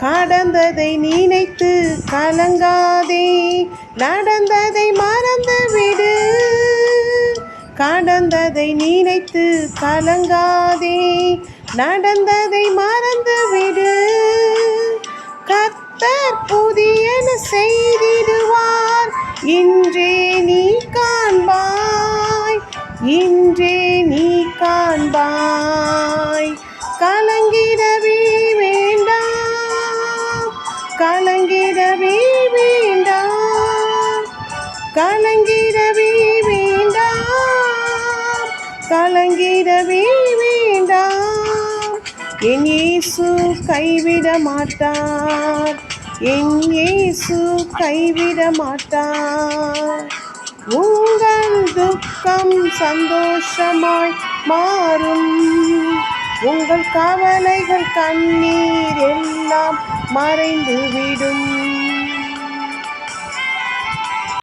கடந்ததை நினைத்து கலங்காதே, நடந்ததை மறந்து விடு. கடந்ததை நினைத்து கலங்காதே, நடந்ததை மறந்து விடு. கர்த்தர் புதியன செய்திடுவார், இன்றே நீ காண்பாய், இன்றே நீ காண்பாய். கலங்கிடவே வேண்டாம், கலங்கிடவே வேண்டாம், கலங்கிடவே வேண்டாம், கலங்கிடவே வேண்டாம். என் இயேசு கைவிட மாட்டார், என் இயேசு கைவிட மாட்டார். உங்கள் துக்கம் சந்தோஷமாய் மாறும், உங்கள் கவலைகள் கண்ணீர் எல்லாம் மறைந்து விடும்.